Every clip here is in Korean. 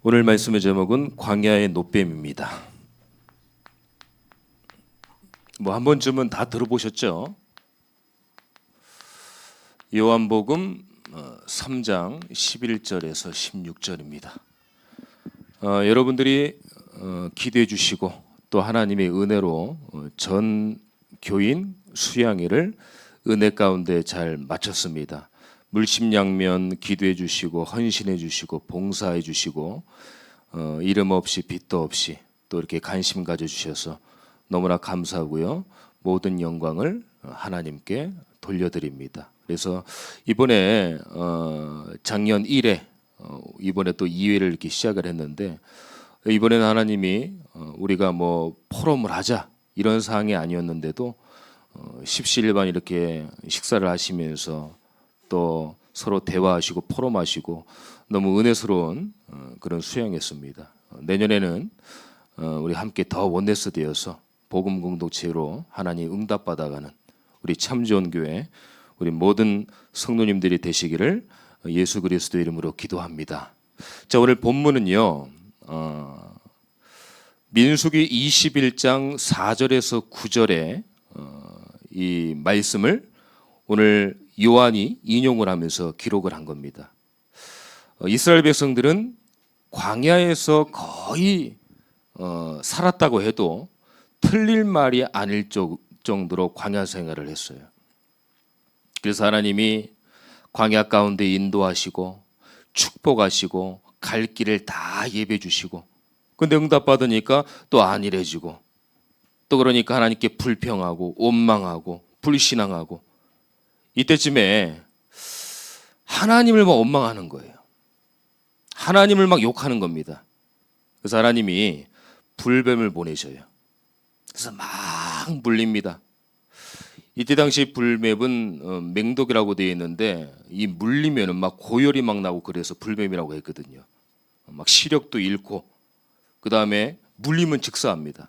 오늘 말씀의 제목은 광야의 노뱀입니다. 한 번쯤은 다 들어보셨죠? 요한복음 3장 11절에서 16절입니다. 여러분들이 기도해 주시고 또 하나님의 은혜로 전 교인 수양회를 은혜 가운데 잘 마쳤습니다. 물심양면 기도해 주시고 헌신해 주시고 봉사해 주시고 이름 없이 빚도 없이 또 이렇게 관심 가져 주셔서 너무나 감사하고요. 모든 영광을 하나님께 돌려드립니다. 그래서 이번에 작년 1회 이번에 또 2회를 이렇게 시작을 했는데 이번에는 하나님이 우리가 포럼을 하자 이런 사항이 아니었는데도 십시일반 이렇게 식사를 하시면서 또 서로 대화하시고 포럼하시고 너무 은혜스러운 그런 수양했습니다. 내년에는 우리 함께 더 원네스 되어서 복음 공동체로 하나님 응답받아가는 우리 참좋은 교회 우리 모든 성도님들이 되시기를 예수 그리스도 이름으로 기도합니다. 자, 오늘 본문은요. 민수기 21장 4절에서 9절에 이 말씀을 오늘 요한이 인용을 하면서 기록을 한 겁니다. 이스라엘 백성들은 광야에서 거의 살았다고 해도 틀릴 말이 아닐 정도로 광야 생활을 했어요. 그래서 하나님이 광야 가운데 인도하시고 축복하시고 갈 길을 다 예배해 주시고 근데 응답받으니까 또 안일해지고 또 그러니까 하나님께 불평하고 원망하고 불신앙하고 이때쯤에 하나님을 원망하는 거예요. 하나님을 욕하는 겁니다. 그래서 하나님이 불뱀을 보내셔요. 그래서 막 물립니다. 이때 당시 불뱀은 맹독이라고 되어 있는데 이 물리면은 고열이 나고 그래서 불뱀이라고 했거든요. 시력도 잃고 그 다음에 물리면 즉사합니다.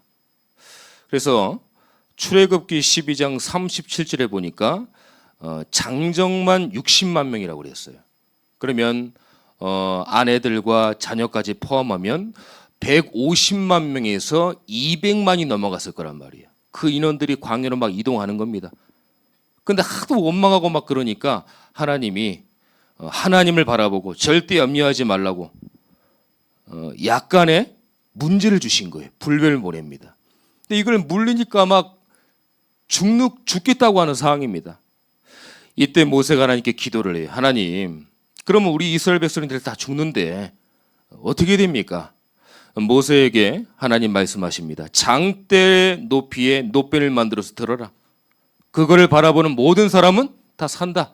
그래서 출애굽기 12장 37절에 보니까 장정만 60만 명이라고 그랬어요. 그러면 아내들과 자녀까지 포함하면 150만 명에서 200만이 넘어갔을 거란 말이에요. 그 인원들이 광야로 이동하는 겁니다. 근데 하도 원망하고 그러니까 하나님이 하나님을 바라보고 절대 염려하지 말라고 약간의 문제를 주신 거예요. 불뱀을 보냅니다. 근데 이걸 물리니까 죽겠다고 하는 상황입니다. 이때 모세가 하나님께 기도를 해요. 하나님, 그러면 우리 이스라엘 백성들이 다 죽는데 어떻게 됩니까? 모세에게 하나님 말씀하십니다. 장대 높이에 노뱀을 만들어서 들어라. 그거를 바라보는 모든 사람은 다 산다.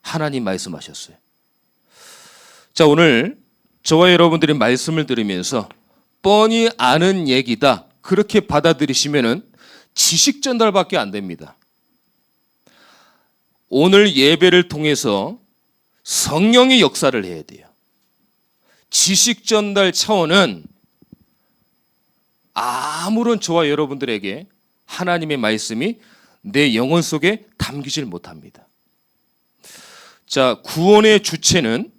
하나님 말씀하셨어요. 자, 오늘 저와 여러분들이 말씀을 들으면서 뻔히 아는 얘기다. 그렇게 받아들이시면은 지식 전달밖에 안 됩니다. 오늘 예배를 통해서 성령의 역사를 해야 돼요. 지식 전달 차원은 아무런 저와 여러분들에게 하나님의 말씀이 내 영혼 속에 담기질 못합니다. 자, 구원의 주체는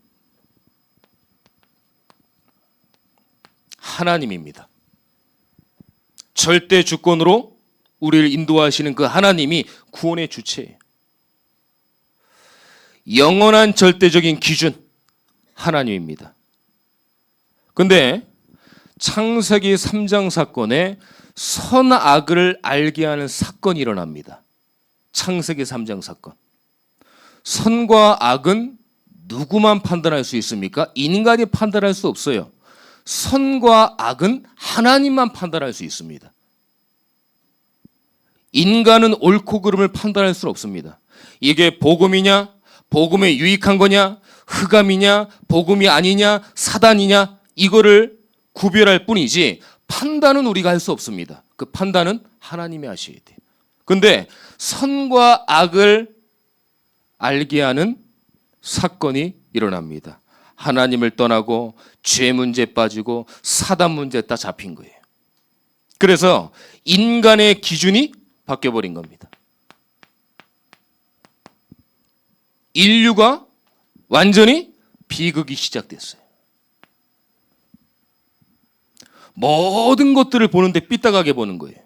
하나님입니다. 절대 주권으로 우리를 인도하시는 그 하나님이 구원의 주체예요. 영원한 절대적인 기준 하나님입니다. 근데 창세기 3장 사건에 선악을 알게 하는 사건이 일어납니다. 창세기 3장 사건. 선과 악은 누구만 판단할 수 있습니까? 인간이 판단할 수 없어요. 선과 악은 하나님만 판단할 수 있습니다. 인간은 옳고 그름을 판단할 수는 없습니다. 이게 복음이냐, 복음에 유익한 거냐, 흑암이냐, 복음이 아니냐, 사단이냐 이거를 구별할 뿐이지 판단은 우리가 할 수 없습니다. 그 판단은 하나님이 하셔야 돼요. 근데 선과 악을 알게 하는 사건이 일어납니다. 하나님을 떠나고 죄 문제에 빠지고 사단 문제에 딱 잡힌 거예요. 그래서 인간의 기준이 바뀌어버린 겁니다. 인류가 완전히 비극이 시작됐어요. 모든 것들을 보는데 삐딱하게 보는 거예요.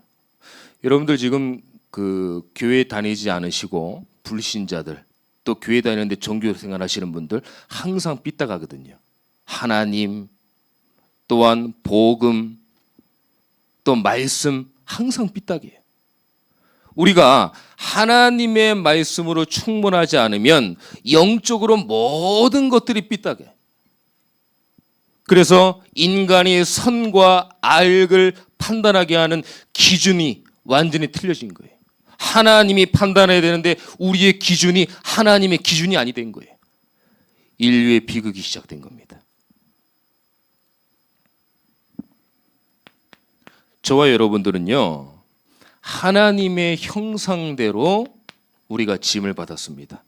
여러분들 지금 그 교회 다니지 않으시고 불신자들 또 교회 다니는데 종교 생활 하시는 분들 항상 삐딱하거든요. 하나님 또한 복음 또 말씀 항상 삐딱이에요. 우리가 하나님의 말씀으로 충분하지 않으면 영적으로 모든 것들이 삐딱해. 그래서 인간이 선과 악을 판단하게 하는 기준이 완전히 틀려진 거예요. 하나님이 판단해야 되는데 우리의 기준이 하나님의 기준이 아니 된 거예요. 인류의 비극이 시작된 겁니다. 저와 여러분들은요, 하나님의 형상대로 우리가 지음을 받았습니다.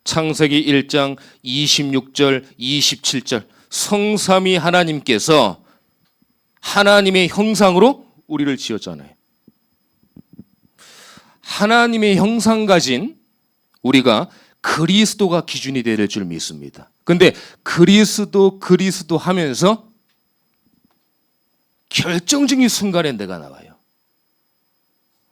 창세기 1장 26절, 27절 성삼위 하나님께서 하나님의 형상으로 우리를 지었잖아요. 하나님의 형상 가진 우리가 그리스도가 기준이 될 줄 믿습니다. 근데 그리스도 하면서 결정적인 순간에 내가 나와요.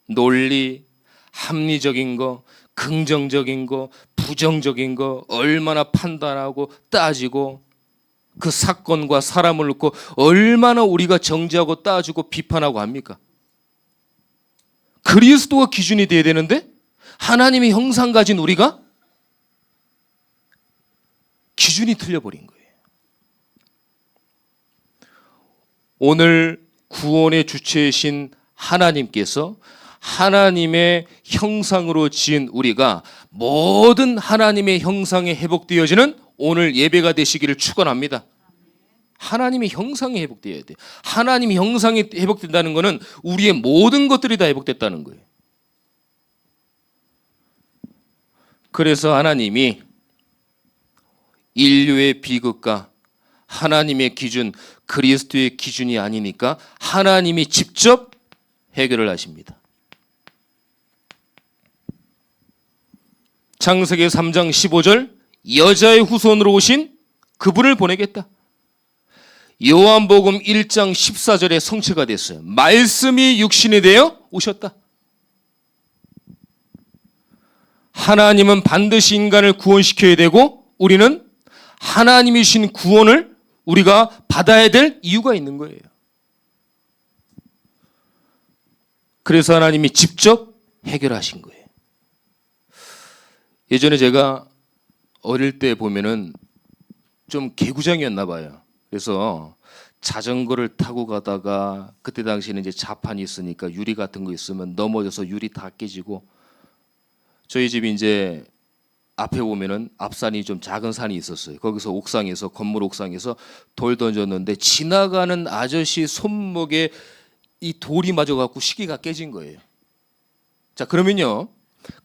논리, 합리적인 거, 긍정적인 거, 부정적인 거 얼마나 판단하고 따지고 그 사건과 사람을 놓고 얼마나 우리가 정지하고 따지고 비판하고 합니까? 그리스도가 기준이 돼야 되는데 하나님의 형상 가진 우리가 기준이 틀려버린 거예요. 오늘 구원의 주체이신 하나님께서 하나님의 형상으로 지은 우리가 모든 하나님의 형상에 회복되어지는 오늘 예배가 되시기를 축원합니다. 하나님의 형상이 회복되어야 돼요. 하나님의 형상이 회복된다는 것은 우리의 모든 것들이 다 회복됐다는 거예요. 그래서 하나님이 인류의 비극과 하나님의 기준, 그리스도의 기준이 아니니까 하나님이 직접 해결을 하십니다. 창세기 3장 15절 여자의 후손으로 오신 그분을 보내겠다. 요한복음 1장 14절에 성취가 됐어요. 말씀이 육신이 되어 오셨다. 하나님은 반드시 인간을 구원시켜야 되고 우리는 하나님이 주신 구원을 우리가 받아야 될 이유가 있는 거예요. 그래서 하나님이 직접 해결하신 거예요. 예전에 제가 어릴 때 보면은 좀 개구장이었나 봐요. 그래서 자전거를 타고 가다가 그때 당시에는 이제 자판이 있으니까 유리 같은 거 있으면 넘어져서 유리 다 깨지고 저희 집이 이제 앞에 보면은 앞산이 좀 작은 산이 있었어요. 거기서 옥상에서 건물 옥상에서 돌 던졌는데 지나가는 아저씨 손목에 이 돌이 맞아 갖고 시계가 깨진 거예요. 자, 그러면요.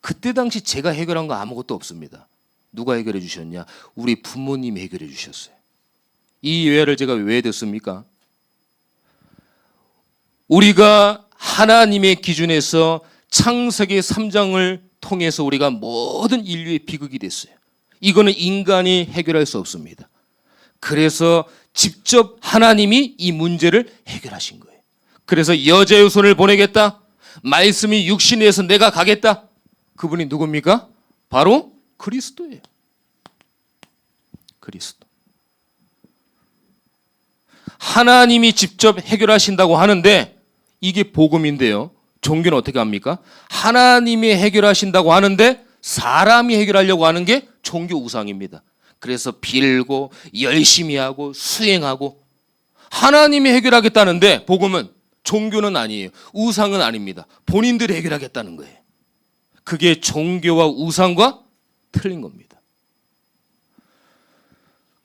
그때 당시 제가 해결한 거 아무것도 없습니다. 누가 해결해 주셨냐? 우리 부모님이 해결해 주셨어요. 이 예화를 제가 왜 듣습니까? 우리가 하나님의 기준에서 창세기 3장을 통해서 우리가 모든 인류의 비극이 됐어요. 이거는 인간이 해결할 수 없습니다. 그래서 직접 하나님이 이 문제를 해결하신 거예요. 그래서 여자의 손을 보내겠다. 말씀이 육신이 돼서 내가 가겠다. 그분이 누굽니까? 바로 그리스도예요. 그리스도. 하나님이 직접 해결하신다고 하는데 이게 복음인데요. 종교는 어떻게 합니까? 하나님이 해결하신다고 하는데 사람이 해결하려고 하는 게 종교 우상입니다. 그래서 빌고 열심히 하고 수행하고 하나님이 해결하겠다는데 복음은 종교는 아니에요. 우상은 아닙니다. 본인들이 해결하겠다는 거예요. 그게 종교와 우상과 틀린 겁니다.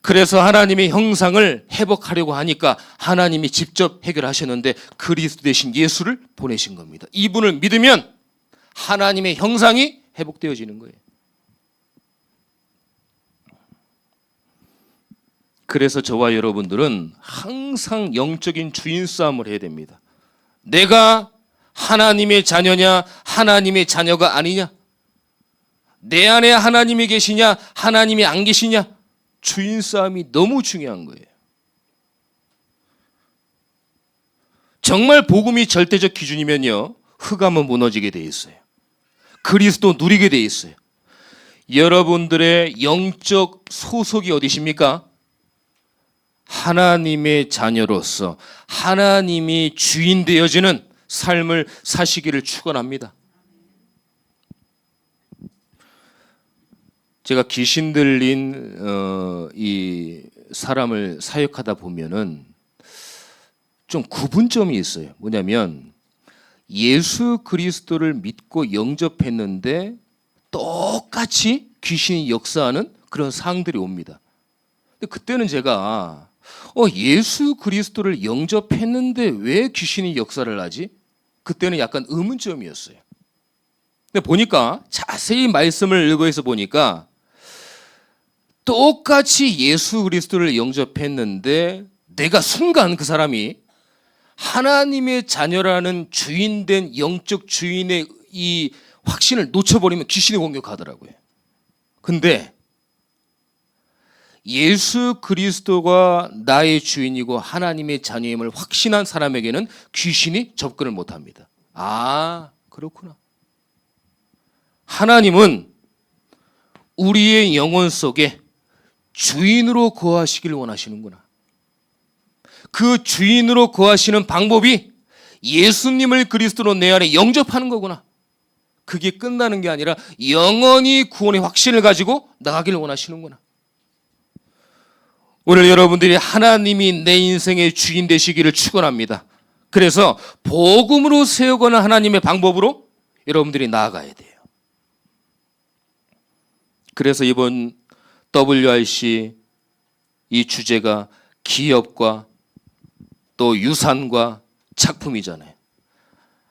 그래서 하나님의 형상을 회복하려고 하니까 하나님이 직접 해결하셨는데 그리스도 대신 예수를 보내신 겁니다. 이분을 믿으면 하나님의 형상이 회복되어지는 거예요. 그래서 저와 여러분들은 항상 영적인 주인 싸움을 해야 됩니다. 내가 하나님의 자녀냐 하나님의 자녀가 아니냐, 내 안에 하나님이 계시냐 하나님이 안 계시냐, 주인 싸움이 너무 중요한 거예요. 정말 복음이 절대적 기준이면요, 흑암은 무너지게 돼 있어요. 그리스도 누리게 돼 있어요. 여러분들의 영적 소속이 어디십니까? 하나님의 자녀로서 하나님이 주인 되어지는 삶을 사시기를 축원합니다. 제가 귀신 들린 이 사람을 사역하다 보면은 좀 구분점이 있어요. 뭐냐면 예수 그리스도를 믿고 영접했는데 똑같이 귀신이 역사하는 그런 상황들이 옵니다. 근데 그때는 제가 예수 그리스도를 영접했는데 왜 귀신이 역사를 하지? 그때는 약간 의문점이었어요. 근데 보니까 자세히 말씀을 읽어서 보니까 똑같이 예수 그리스도를 영접했는데 내가 순간 그 사람이 하나님의 자녀라는 주인된 영적 주인의 이 확신을 놓쳐버리면 귀신이 공격하더라고요. 근데 예수 그리스도가 나의 주인이고 하나님의 자녀임을 확신한 사람에게는 귀신이 접근을 못합니다. 아, 그렇구나. 하나님은 우리의 영혼 속에 주인으로 거하시길 원하시는구나. 그 주인으로 거하시는 방법이 예수님을 그리스도로 내 안에 영접하는 거구나. 그게 끝나는 게 아니라 영원히 구원의 확신을 가지고 나가기를 원하시는구나. 오늘 여러분들이 하나님이 내 인생의 주인 되시기를 축원합니다. 그래서 복음으로 세우거나 하나님의 방법으로 여러분들이 나아가야 돼요. 그래서 이번 WRC 이 주제가 기업과 또 유산과 작품이잖아요.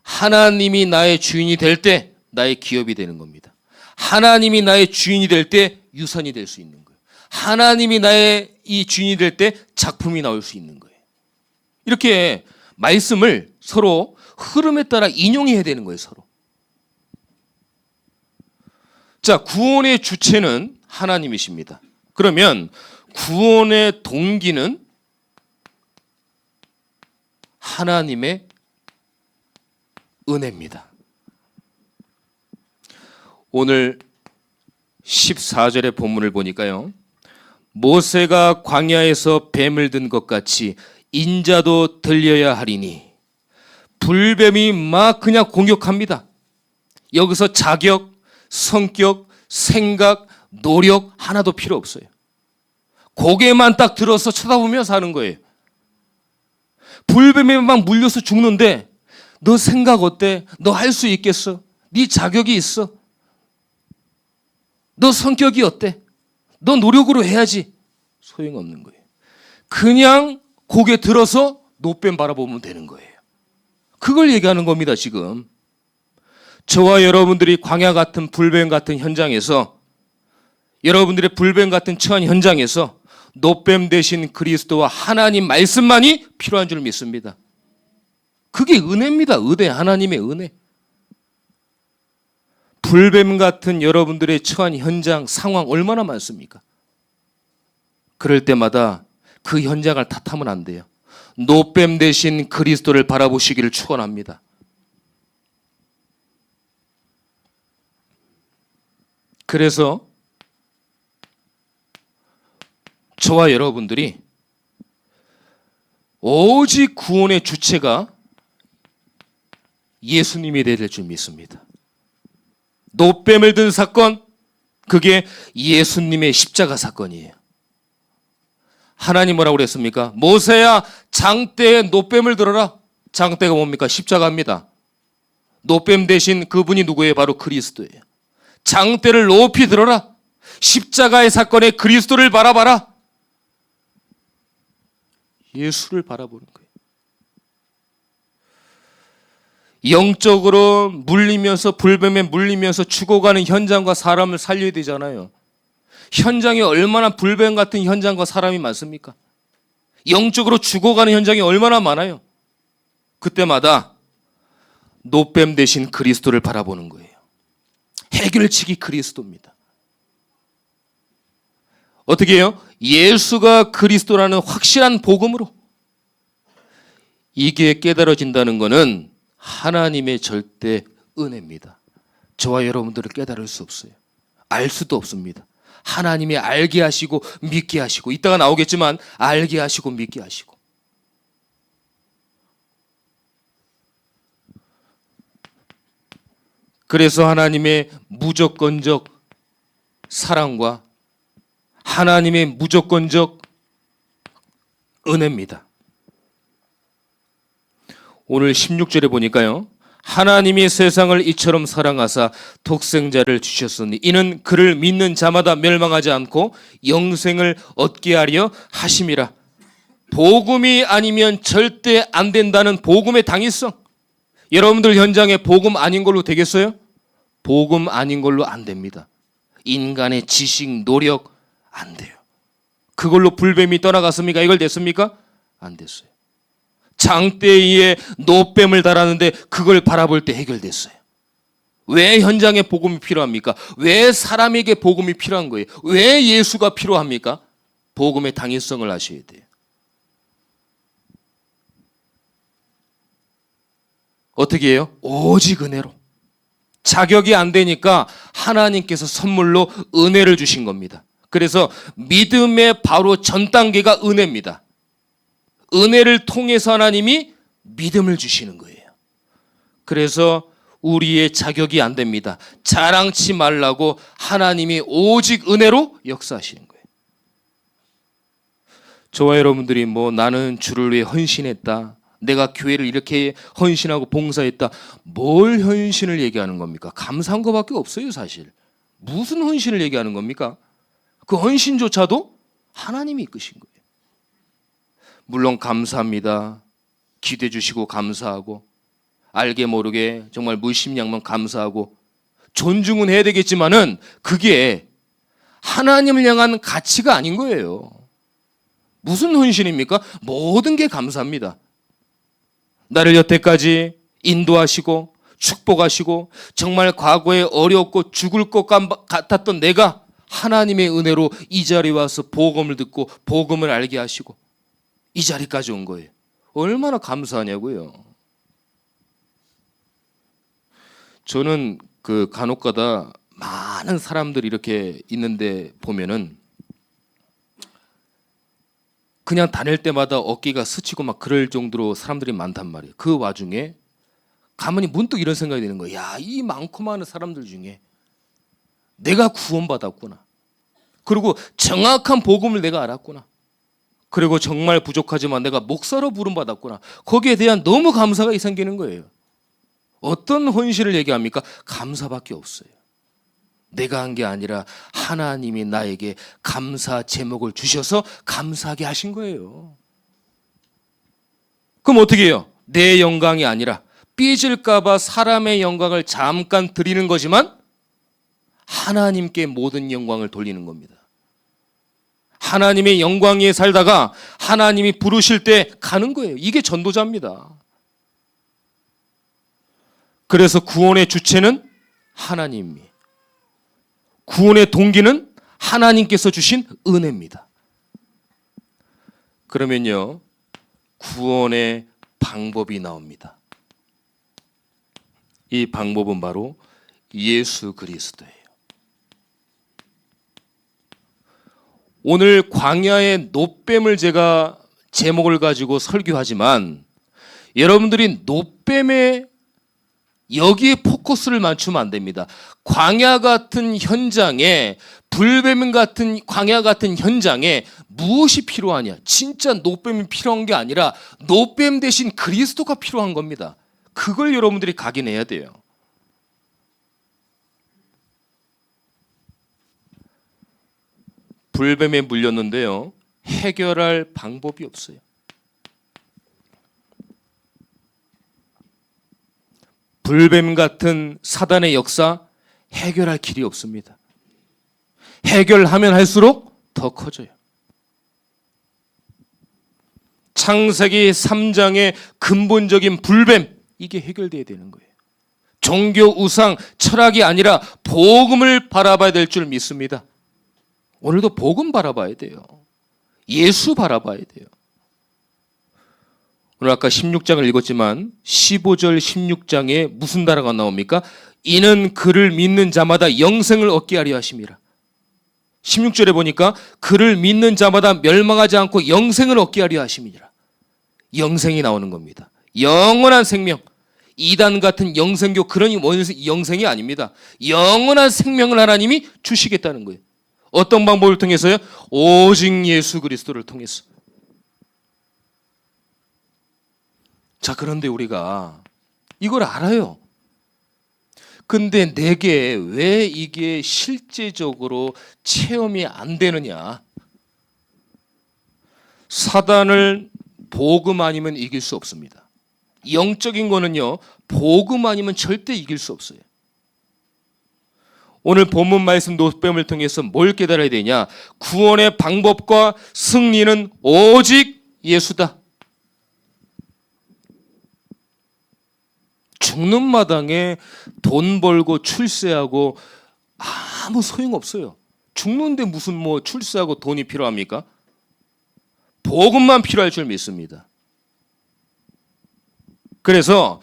하나님이 나의 주인이 될 때 나의 기업이 되는 겁니다. 하나님이 나의 주인이 될 때 유산이 될 수 있는 거예요. 하나님이 나의 이 주인이 될 때 작품이 나올 수 있는 거예요. 이렇게 말씀을 서로 흐름에 따라 인용해야 되는 거예요, 서로. 자, 구원의 주체는 하나님이십니다. 그러면 구원의 동기는 하나님의 은혜입니다. 오늘 14절의 본문을 보니까요, 모세가 광야에서 뱀을 든 것 같이 인자도 들려야 하리니, 불뱀이 막 그냥 공격합니다. 여기서 자격, 성격, 생각, 노력 하나도 필요 없어요. 고개만 딱 들어서 쳐다보며 사는 거예요. 불뱀에 막 물려서 죽는데 너 생각 어때? 너 할 수 있겠어? 네 자격이 있어? 너 성격이 어때? 너 노력으로 해야지. 소용없는 거예요. 그냥 고개 들어서 노뱀 바라보면 되는 거예요. 그걸 얘기하는 겁니다, 지금. 저와 여러분들이 광야 같은 불뱀 같은 현장에서, 여러분들의 불뱀 같은 처한 현장에서 노뱀 대신 그리스도와 하나님 말씀만이 필요한 줄 믿습니다. 그게 은혜입니다. 은혜, 하나님의 은혜. 불뱀 같은 여러분들의 처한 현장, 상황 얼마나 많습니까? 그럴 때마다 그 현장을 탓하면 안 돼요. 노뱀 대신 그리스도를 바라보시기를 축원합니다. 그래서 저와 여러분들이 오직 구원의 주체가 예수님이 되야 될 줄 믿습니다. 노뱀을 든 사건, 그게 예수님의 십자가 사건이에요. 하나님 뭐라고 그랬습니까? 모세야, 장대에 노뱀을 들어라. 장대가 뭡니까? 십자가입니다. 노뱀 대신 그분이 누구예요? 바로 그리스도예요. 장대를 높이 들어라. 십자가의 사건에 그리스도를 바라봐라. 예수를 바라보는 거예요. 영적으로 물리면서, 불뱀에 물리면서 죽어가는 현장과 사람을 살려야 되잖아요. 현장에 얼마나 불뱀 같은 현장과 사람이 많습니까? 영적으로 죽어가는 현장이 얼마나 많아요. 그때마다 노뱀 대신 그리스도를 바라보는 거예요. 해결책이 그리스도입니다. 어떻게 해요? 예수가 그리스도라는 확실한 복음으로 이게 깨달아진다는 것은 하나님의 절대 은혜입니다. 저와 여러분들을 깨달을 수 없어요. 알 수도 없습니다. 하나님이 알게 하시고 믿게 하시고, 이따가 나오겠지만 알게 하시고 믿게 하시고. 그래서 하나님의 무조건적 사랑과 하나님의 무조건적 은혜입니다. 오늘 16절에 보니까요, 하나님이 세상을 이처럼 사랑하사 독생자를 주셨으니 이는 그를 믿는 자마다 멸망하지 않고 영생을 얻게 하려 하심이라. 복음이 아니면 절대 안 된다는 복음의 당위성. 여러분들 현장에 복음 아닌 걸로 되겠어요? 복음 아닌 걸로 안 됩니다. 인간의 지식, 노력 안 돼요. 그걸로 불뱀이 떠나갔습니까? 이걸 됐습니까? 안 됐어요. 장대에 노뱀을 달았는데 그걸 바라볼 때 해결됐어요. 왜 현장에 복음이 필요합니까? 왜 사람에게 복음이 필요한 거예요? 왜 예수가 필요합니까? 복음의 당위성을 아셔야 돼요. 어떻게 해요? 오직 은혜로. 자격이 안 되니까 하나님께서 선물로 은혜를 주신 겁니다. 그래서 믿음의 바로 전 단계가 은혜입니다. 은혜를 통해서 하나님이 믿음을 주시는 거예요. 그래서 우리의 자격이 안 됩니다. 자랑치 말라고 하나님이 오직 은혜로 역사하시는 거예요. 저와 여러분들이 나는 주를 위해 헌신했다, 내가 교회를 이렇게 헌신하고 봉사했다, 뭘 헌신을 얘기하는 겁니까? 감사한 것밖에 없어요. 사실 무슨 헌신을 얘기하는 겁니까? 그 헌신조차도 하나님이 이끄신 거예요. 물론 감사합니다, 기도해 주시고 감사하고, 알게 모르게 정말 물심양면 감사하고 존중은 해야 되겠지만은 그게 하나님을 향한 가치가 아닌 거예요. 무슨 헌신입니까? 모든 게 감사합니다. 나를 여태까지 인도하시고 축복하시고 정말 과거에 어렵고 죽을 것 같았던 내가 하나님의 은혜로 이 자리에 와서 복음을 듣고 복음을 알게 하시고 이 자리까지 온 거예요. 얼마나 감사하냐고요. 저는 간혹가다 많은 사람들이 이렇게 있는데 보면은 그냥 다닐 때마다 어깨가 스치고 막 그럴 정도로 사람들이 많단 말이에요. 그 와중에 가만히 문득 이런 생각이 드는 거예요. 야, 이 많고 많은 사람들 중에 내가 구원받았구나. 그리고 정확한 복음을 내가 알았구나. 그리고 정말 부족하지만 내가 목사로 부름받았구나. 거기에 대한 너무 감사가 생기는 거예요. 어떤 헌신을 얘기합니까? 감사밖에 없어요. 내가 한 게 아니라 하나님이 나에게 감사 제목을 주셔서 감사하게 하신 거예요. 그럼 어떻게 해요? 내 영광이 아니라 삐질까 봐 사람의 영광을 잠깐 드리는 거지만 하나님께 모든 영광을 돌리는 겁니다. 하나님의 영광 위에 살다가 하나님이 부르실 때 가는 거예요. 이게 전도자입니다. 그래서 구원의 주체는 하나님이, 구원의 동기는 하나님께서 주신 은혜입니다. 그러면요, 구원의 방법이 나옵니다. 이 방법은 바로 예수 그리스도예요. 오늘 광야의 노뱀을 제가 제목을 가지고 설교하지만 여러분들이 노뱀에 여기에 포커스를 맞추면 안 됩니다. 광야 같은 현장에, 불뱀 같은 광야 같은 현장에 무엇이 필요하냐? 진짜 노뱀이 필요한 게 아니라 노뱀 대신 그리스도가 필요한 겁니다. 그걸 여러분들이 각인해야 돼요. 불뱀에 물렸는데요, 해결할 방법이 없어요. 불뱀 같은 사단의 역사 해결할 길이 없습니다. 해결하면 할수록 더 커져요. 창세기 3장의 근본적인 불뱀, 이게 해결돼야 되는 거예요. 종교 우상 철학이 아니라 복음을 바라봐야 될 줄 믿습니다. 오늘도 복음 바라봐야 돼요. 예수 바라봐야 돼요. 오늘 아까 16장을 읽었지만 15절 16장에 무슨 단어가 나옵니까? 이는 그를 믿는 자마다 영생을 얻게 하려 하심이라. 16절에 보니까 그를 믿는 자마다 멸망하지 않고 영생을 얻게 하려 하심이라. 영생이 나오는 겁니다. 영원한 생명. 이단 같은 영생교 그런 영생이 아닙니다. 영원한 생명을 하나님이 주시겠다는 거예요. 어떤 방법을 통해서요? 오직 예수 그리스도를 통해서. 자, 그런데 우리가 이걸 알아요. 근데 내게 왜 이게 실제적으로 체험이 안 되느냐? 사단을 복음 아니면 이길 수 없습니다. 영적인 거는요, 복음 아니면 절대 이길 수 없어요. 오늘 본문 말씀 노뱀을 통해서 뭘 깨달아야 되냐? 구원의 방법과 승리는 오직 예수다. 죽는 마당에 돈 벌고 출세하고 아무 소용없어요. 죽는데 무슨 출세하고 돈이 필요합니까? 복음만 필요할 줄 믿습니다. 그래서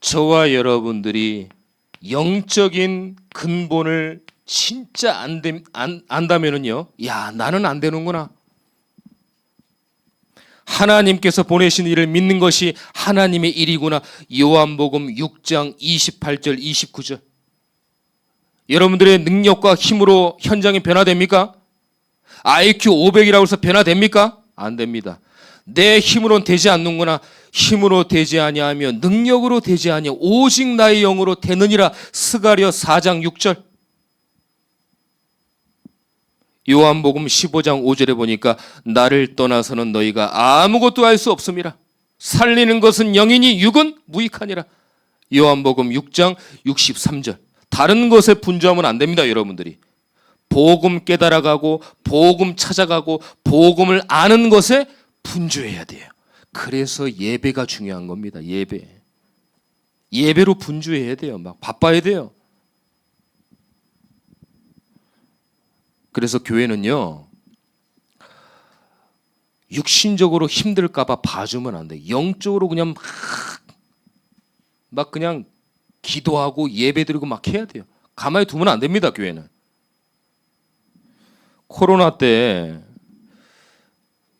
저와 여러분들이 영적인 근본을 진짜 안다면은요, 야, 나는 안 되는구나. 하나님께서 보내신 일을 믿는 것이 하나님의 일이구나. 요한복음 6장 28절 29절. 여러분들의 능력과 힘으로 현장이 변화됩니까? IQ 500이라고 해서 변화됩니까? 안 됩니다. 내 힘으로는 되지 않는구나. 힘으로 되지 아니하며 능력으로 되지 아니하며 오직 나의 영으로 되느니라. 스가랴 4장 6절. 요한복음 15장 5절에 보니까 나를 떠나서는 너희가 아무것도 할 수 없음이라. 살리는 것은 영이니 육은 무익하니라. 요한복음 6장 63절. 다른 것에 분주하면 안 됩니다, 여러분들이. 복음 깨달아가고 복음 찾아가고 복음을 아는 것에 분주해야 돼요. 그래서 예배가 중요한 겁니다. 예배로 분주해야 돼요. 막 바빠야 돼요. 그래서 교회는요, 육신적으로 힘들까봐 봐주면 안 돼. 영적으로 그냥 막 그냥 기도하고 예배드리고 막 해야 돼요. 가만히 두면 안 됩니다, 교회는. 코로나 때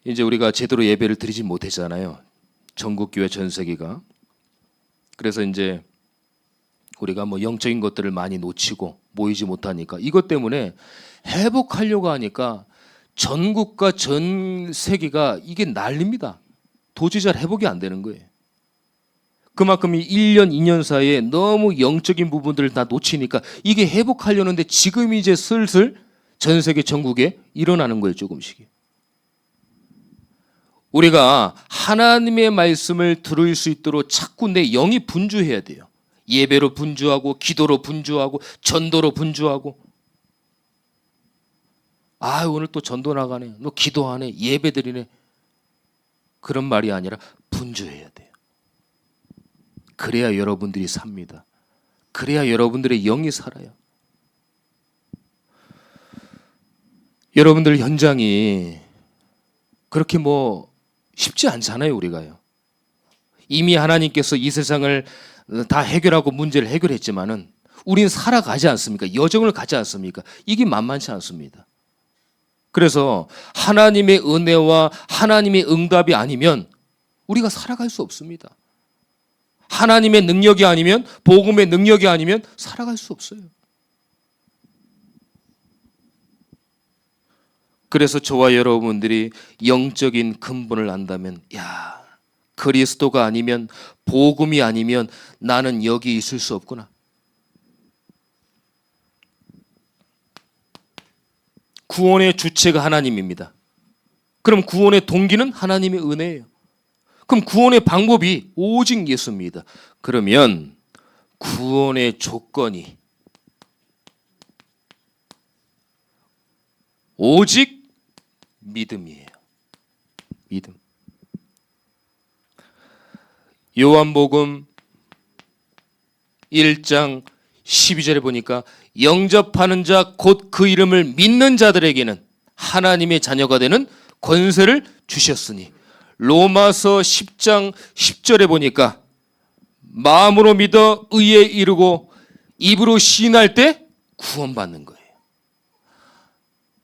이제 우리가 제대로 예배를 드리지 못했잖아요. 전국 교회 전 세계가. 그래서 이제 우리가 영적인 것들을 많이 놓치고 모이지 못하니까 이것 때문에 회복하려고 하니까 전국과 전 세계가 이게 난립니다. 도저히 잘 회복이 안 되는 거예요. 그만큼 1년, 2년 사이에 너무 영적인 부분들을 다 놓치니까 이게 회복하려는데 지금 이제 슬슬 전 세계 전국에 일어나는 거예요, 조금씩. 우리가 하나님의 말씀을 들을 수 있도록 자꾸 내 영이 분주해야 돼요. 예배로 분주하고 기도로 분주하고 전도로 분주하고. 아, 오늘 또 전도 나가네. 너 기도하네. 예배 드리네. 그런 말이 아니라 분주해야 돼요. 그래야 여러분들이 삽니다. 그래야 여러분들의 영이 살아요. 여러분들 현장이 그렇게 쉽지 않잖아요, 우리가요. 이미 하나님께서 이 세상을 다 해결하고 문제를 해결했지만은 우리는 살아가지 않습니까? 여정을 가지 않습니까? 이게 만만치 않습니다. 그래서 하나님의 은혜와 하나님의 응답이 아니면 우리가 살아갈 수 없습니다. 하나님의 능력이 아니면, 복음의 능력이 아니면 살아갈 수 없어요. 그래서 저와 여러분들이 영적인 근본을 안다면, 야, 그리스도가 아니면, 복음이 아니면 나는 여기 있을 수 없구나. 구원의 주체가 하나님입니다. 그럼 구원의 동기는 하나님의 은혜예요. 그럼 구원의 방법이 오직 예수입니다. 그러면 구원의 조건이 오직 믿음이에요. 믿음. 요한복음 1장 12절에 보니까 영접하는 자 곧 그 이름을 믿는 자들에게는 하나님의 자녀가 되는 권세를 주셨으니 로마서 10장 10절에 보니까 마음으로 믿어 의에 이르고 입으로 시인할 때 구원받는 거예요.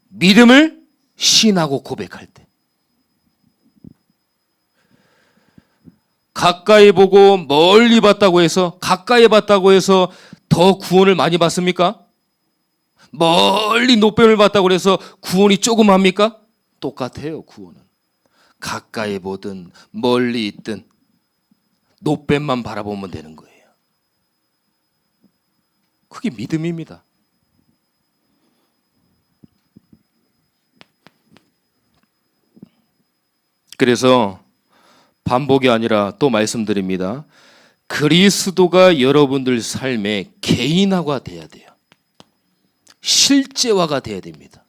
믿음을 시인하고 고백할 때. 가까이 보고 멀리 봤다고 해서, 가까이 봤다고 해서 더 구원을 많이 받습니까? 멀리 노뱀을 봤다고 해서 구원이 조금 합니까? 똑같아요, 구원은. 가까이 보든 멀리 있든 노뱀만 바라보면 되는 거예요. 그게 믿음입니다. 그래서 반복이 아니라 또 말씀드립니다. 그리스도가 여러분들 삶의 개인화가 돼야 돼요. 실제화가 돼야 됩니다.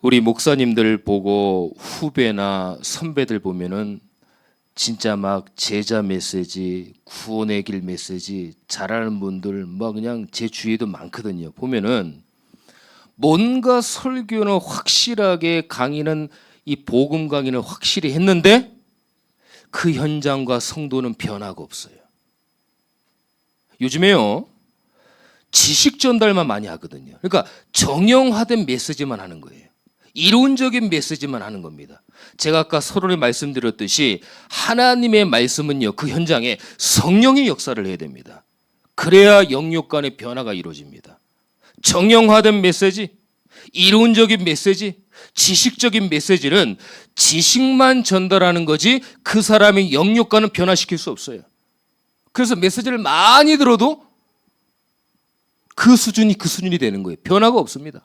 우리 목사님들 보고 후배나 선배들 보면은 진짜 막 제자 메시지, 구원의 길 메시지 잘하는 분들 막 그냥 제 주위에도 많거든요. 보면은 뭔가 설교는 확실하게 강의는 이 복음 강의는 확실히 했는데 그 현장과 성도는 변화가 없어요. 요즘에요. 지식 전달만 많이 하거든요. 그러니까 정형화된 메시지만 하는 거예요. 이론적인 메시지만 하는 겁니다. 제가 아까 서론에 말씀드렸듯이 하나님의 말씀은요, 그 현장에 성령의 역사를 해야 됩니다. 그래야 영육 간의 변화가 이루어집니다. 정형화된 메시지, 이론적인 메시지, 지식적인 메시지는 지식만 전달하는 거지 그 사람의 영육과는 변화시킬 수 없어요. 그래서 메시지를 많이 들어도 그 수준이 되는 거예요. 변화가 없습니다.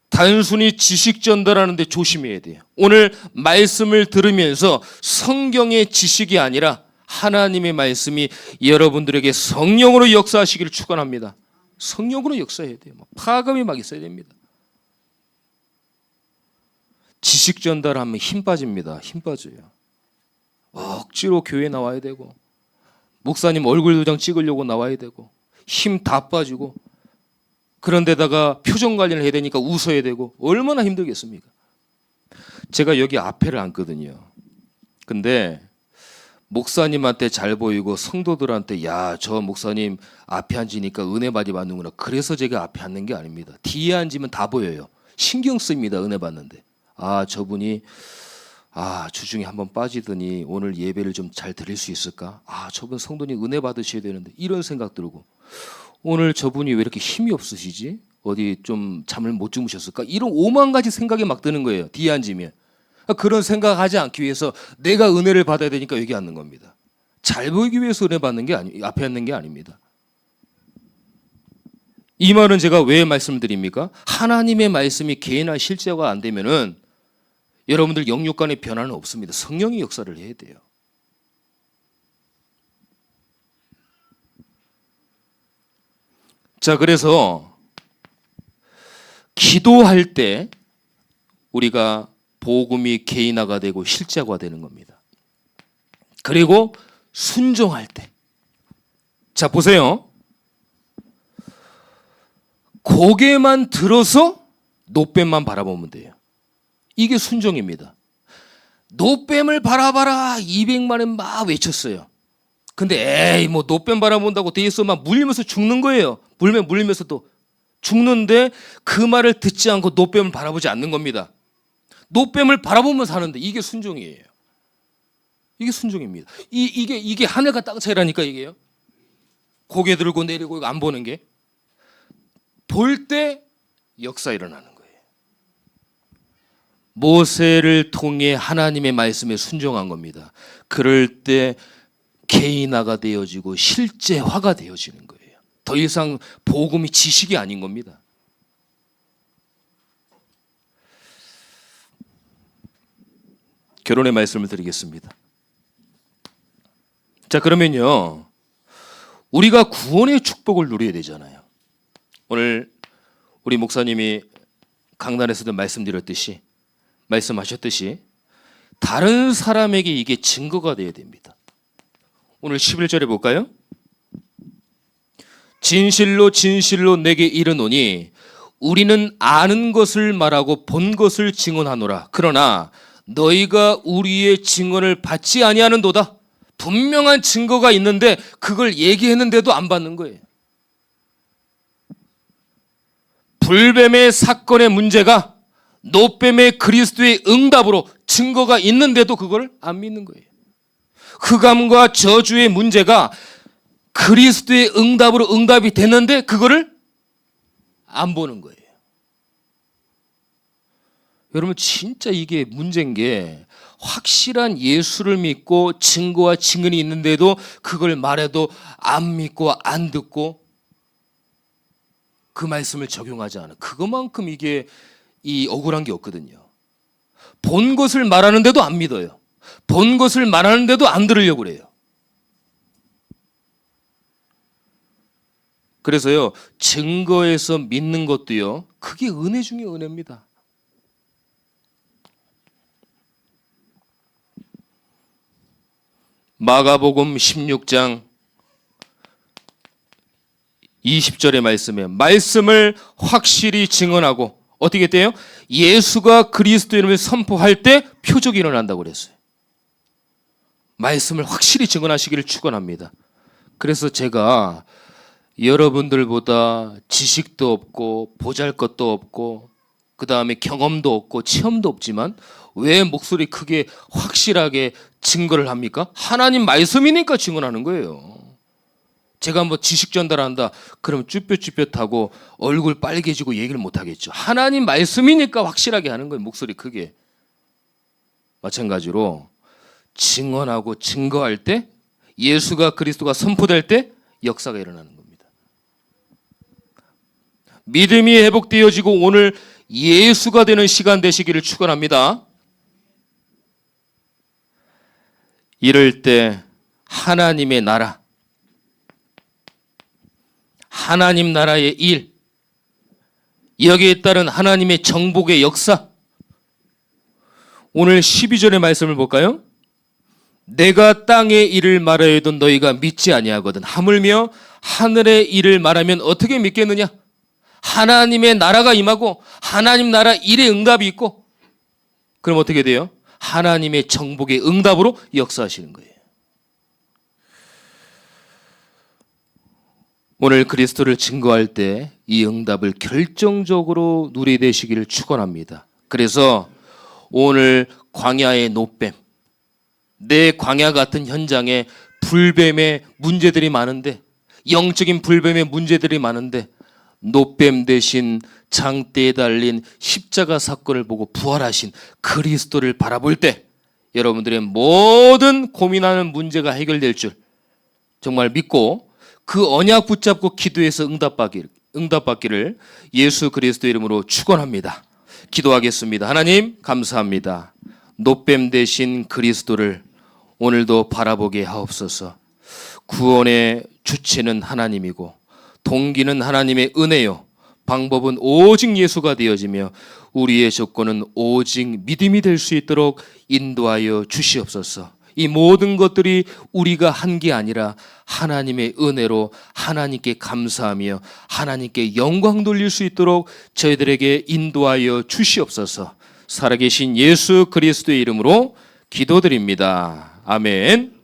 단순히 지식 전달하는데 조심해야 돼요. 오늘 말씀을 들으면서 성경의 지식이 아니라 하나님의 말씀이 여러분들에게 성령으로 역사하시기를 축원합니다. 성령으로 역사해야 돼요. 파감이 막 있어야 됩니다. 지식 전달하면 힘 빠집니다. 힘 빠져요. 억지로 교회 나와야 되고 목사님 얼굴 도장 찍으려고 나와야 되고 힘 다 빠지고 그런데다가 표정 관리를 해야 되니까 웃어야 되고 얼마나 힘들겠습니까? 제가 여기 앞에를 앉거든요. 근데 목사님한테 잘 보이고 성도들한테 야, 저 목사님 앞에 앉으니까 은혜 많이 받는구나. 그래서 제가 앞에 앉는 게 아닙니다. 뒤에 앉으면 다 보여요. 신경 쓰입니다. 은혜 받는데. 아, 저분이 주중에 한번 빠지더니 오늘 예배를 좀 잘 드릴 수 있을까? 아, 저분 성도님 은혜 받으셔야 되는데 이런 생각 들고 오늘 저분이 왜 이렇게 힘이 없으시지? 어디 좀 잠을 못 주무셨을까? 이런 오만 가지 생각이 막 드는 거예요. 뒤에 앉으면. 그런 생각하지 않기 위해서 내가 은혜를 받아야 되니까 여기 앉는 겁니다. 잘 보이기 위해서 은혜 받는 게 앞에 앉는 게 아닙니다. 이 말은 제가 왜 말씀드립니까? 하나님의 말씀이 개인화 실제가 안 되면은 여러분들 영육 간의 변화는 없습니다. 성령의 역사를 해야 돼요. 자, 그래서 기도할 때 우리가 복음이 개인화가 되고 실제화되는 겁니다. 그리고 순종할 때. 자, 보세요. 고개만 들어서 노뱀만 바라보면 돼요. 이게 순종입니다. 노뱀을 바라봐라 200만 원 막 외쳤어요. 근데 에이 뭐 노뱀 바라본다고 돼 있어 막 물리면서 죽는 거예요. 물리면서도 죽는데 그 말을 듣지 않고 노뱀을 바라보지 않는 겁니다. 노뱀을 바라보면 사는데 이게 순종이에요. 이게 순종입니다. 이게 하늘과 땅 차이라니까 이게요. 고개 들고 내리고 안 보는 게 볼 때 역사 일어나는 거예요. 모세를 통해 하나님의 말씀에 순종한 겁니다. 그럴 때 개인화가 되어지고 실제화가 되어지는 거예요. 더 이상 복음이 지식이 아닌 겁니다. 결론의 말씀을 드리겠습니다. 자, 그러면요. 우리가 구원의 축복을 누려야 되잖아요. 오늘 우리 목사님이 강단에서도 말씀하셨듯이 다른 사람에게 이게 증거가 되어야 됩니다. 오늘 11절에 볼까요? 진실로 진실로 내게 이르노니 우리는 아는 것을 말하고 본 것을 증언하노라. 그러나 너희가 우리의 증언을 받지 아니하는도다. 분명한 증거가 있는데 그걸 얘기했는데도 안 받는 거예요. 불뱀의 사건의 문제가 노뱀의 그리스도의 응답으로 증거가 있는데도 그걸 안 믿는 거예요. 흑암과 저주의 문제가 그리스도의 응답으로 응답이 됐는데 그거를 안 보는 거예요. 여러분, 진짜 이게 문제인 게 확실한 예수를 믿고 증거와 증언이 있는데도 그걸 말해도 안 믿고 안 듣고 그 말씀을 적용하지 않아. 그것만큼 이게 억울한 게 없거든요. 본 것을 말하는데도 안 믿어요. 본 것을 말하는데도 안 들으려고 그래요. 그래서요, 증거에서 믿는 것도요, 그게 은혜 중에 은혜입니다. 마가복음 16장 20절의 말씀에 말씀을 확실히 증언하고 어떻게 돼요? 예수가 그리스도 이름을 선포할 때 표적이 일어난다고 그랬어요. 말씀을 확실히 증언하시기를 축원합니다. 그래서 제가 여러분들보다 지식도 없고 보잘것도 없고 그 다음에 경험도 없고 체험도 없지만 왜 목소리 크게 확실하게 증거를 합니까? 하나님 말씀이니까 증언하는 거예요. 제가 뭐 지식 전달한다 그럼 쭈뼛쭈뼛하고 얼굴 빨개지고 얘기를 못하겠죠. 하나님 말씀이니까 확실하게 하는 거예요. 목소리 크게. 마찬가지로 증언하고 증거할 때 예수가 그리스도가 선포될 때 역사가 일어나는 겁니다. 믿음이 회복되어지고 오늘 예수가 되는 시간 되시기를 축원합니다. 이럴 때 하나님의 나라, 하나님 나라의 일, 여기에 따른 하나님의 정복의 역사. 오늘 12절의 말씀을 볼까요? 내가 땅의 일을 말하여도 너희가 믿지 아니하거든. 하물며 하늘의 일을 말하면 어떻게 믿겠느냐? 하나님의 나라가 임하고 하나님 나라 일의 응답이 있고 그럼 어떻게 돼요? 하나님의 정복의 응답으로 역사하시는 거예요. 오늘 그리스도를 증거할 때 이 응답을 결정적으로 누리되시기를 축원합니다. 그래서 오늘 광야의 노뱀, 내 광야 같은 현장에 불뱀의 문제들이 많은데, 영적인 불뱀의 문제들이 많은데 노뱀 대신 장대에 달린 십자가 사건을 보고 부활하신 그리스도를 바라볼 때 여러분들의 모든 고민하는 문제가 해결될 줄 정말 믿고 그 언약 붙잡고 기도해서 응답받기를 예수 그리스도 이름으로 축원합니다. 기도하겠습니다. 하나님 감사합니다. 노뱀 대신 그리스도를 오늘도 바라보게 하옵소서. 구원의 주체는 하나님이고 동기는 하나님의 은혜요, 방법은 오직 예수가 되어지며 우리의 조건은 오직 믿음이 될 수 있도록 인도하여 주시옵소서. 이 모든 것들이 우리가 한 게 아니라 하나님의 은혜로 하나님께 감사하며 하나님께 영광 돌릴 수 있도록 저희들에게 인도하여 주시옵소서. 살아계신 예수 그리스도의 이름으로 기도드립니다. 아멘.